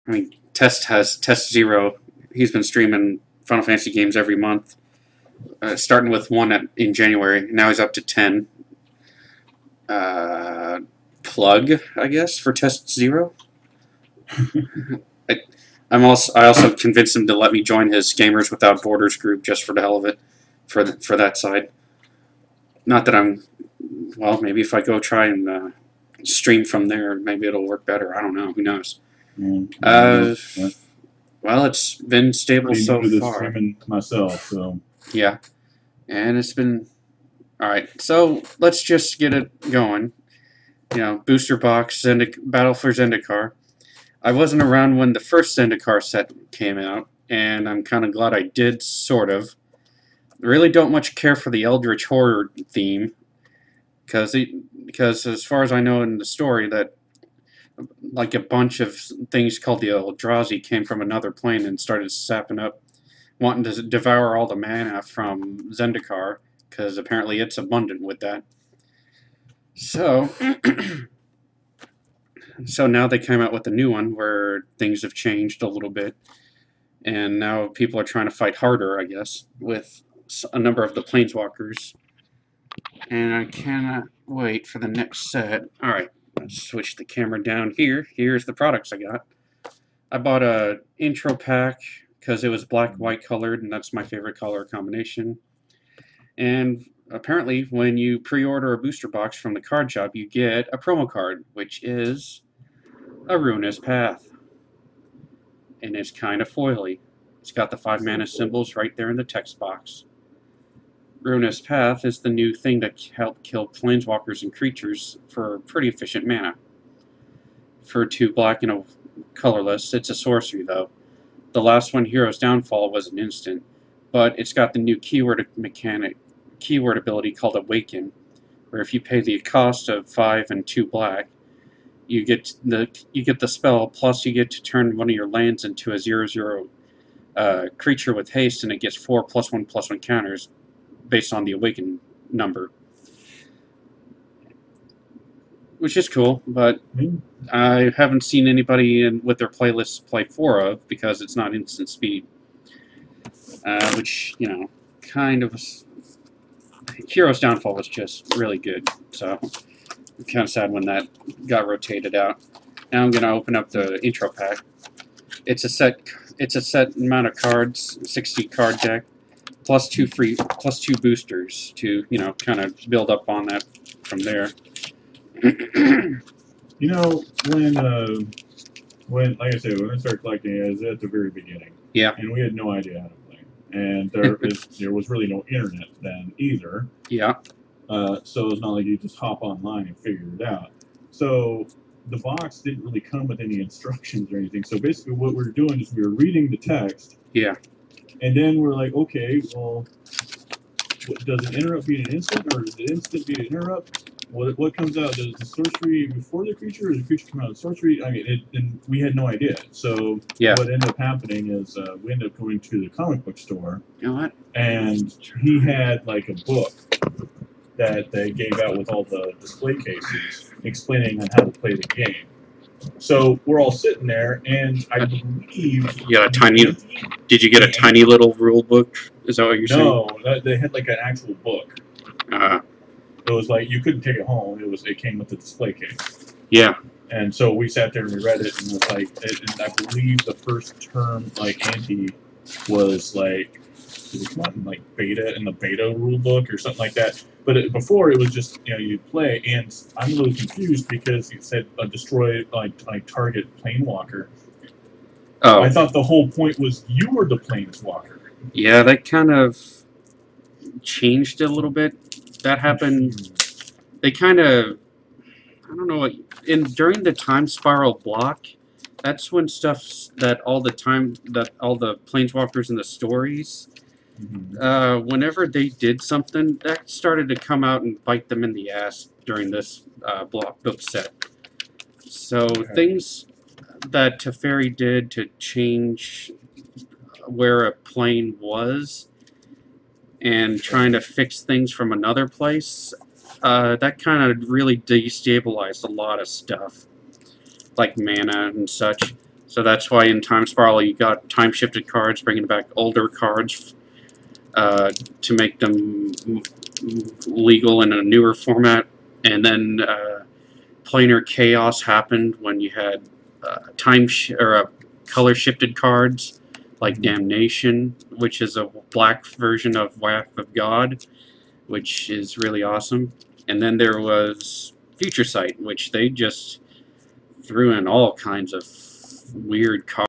I mean, Test Zero. He's been streaming Final Fantasy games every month, starting with one in January. Now he's up to 10. Plug, I guess, for Test Zero. I also convinced him to let me join his Gamers Without Borders group just for the hell of it, for that side. Not that I'm, well, maybe if I go try and stream from there, maybe it'll work better. I don't know. Who knows? Well, it's been stable so far. Streaming myself, so yeah, and it's been all right. So let's just get it going. Booster box, Battle for Zendikar. I wasn't around when the first Zendikar set came out, and I'm kind of glad I did, sort of. I really don't much care for the Eldritch Horror theme, because as far as I know in the story, that like a bunch of things called the Eldrazi came from another plane and started sapping up, wanting to devour all the mana from Zendikar, because apparently it's abundant with that. So... So now they came out with a new one where things have changed a little bit, and now people are trying to fight harder, I guess, with a number of the Planeswalkers. And I cannot wait for the next set. Alright, let's switch the camera down here. Here's the products I got. I bought a intro pack because it was black-white colored, and that's my favorite color combination. And apparently, when you pre-order a booster box from the card shop, you get a promo card, which is a Ruinous Path. And it's kind of foily. It's got the 5 mana symbols right there in the text box. Ruinous Path is the new thing to help kill planeswalkers and creatures for pretty efficient mana. For 2 black and a colorless, it's a sorcery though. The last one, Hero's Downfall, was an instant, but it's got the new keyword ability called Awaken, where if you pay the cost of 5 and 2 black, you get the spell, plus you get to turn one of your lands into a 0/0 creature with haste, and it gets 4 +1/+1 counters based on the Awaken number, which is cool. But I haven't seen anybody with their playlists play 4 of, because it's not instant speed, which kind of. Hero's Downfall was just really good, so I'm kind of sad when that got rotated out. Now I'm going to open up the intro pack. It's a set amount of cards, 60 card deck, plus 2 boosters to kind of build up on that from there. When like I said, when I started collecting, it was at the very beginning. Yeah. And we had no idea how to play. And there was really no internet then either. Yeah. So it's not like you just hop online and figure it out. So the box didn't really come with any instructions or anything. So basically what we were doing is we were reading the text. Yeah. And then we're like, okay, well, does an interrupt beat an instant, or does the instant beat an interrupt? What comes out? Does the sorcery before the creature, or does the creature come out of sorcery? I mean, and we had no idea. So what ended up happening is we ended up going to the comic book store. You know what? And he had like a book that they gave out with all the display cases explaining on how to play the game. So we're all sitting there, and I believe... Did you get a tiny little rule book? Is that what you're saying? No, they had like an actual book. It was like, you couldn't take it home. It came with the display case. Yeah. And so we sat there and we read it, and it was like, and I believe the first term, like, anti was like, did it come out in like beta, in the beta rule book or something like that? But before it was just, you'd play, and I'm a little confused because it said destroy, like target planeswalker. Oh. I thought the whole point was you were the planeswalker. Yeah, that kind of changed a little bit. That happened. They kind of, I don't know what. During the time spiral block, that's when all the planeswalkers in the stories, whenever they did something, that started to come out and bite them in the ass during this book set. So things that Teferi did to change where a plane was and trying to fix things from another place, that kind of really destabilized a lot of stuff, like mana and such. So that's why in Time Spiral you got time-shifted cards, bringing back older cards to make them legal in a newer format. And then Planar Chaos happened when you had color-shifted cards, like Damnation, which is a black version of Wrath of God, which is really awesome. And then there was Future Sight, which they just threw in all kinds of weird cards.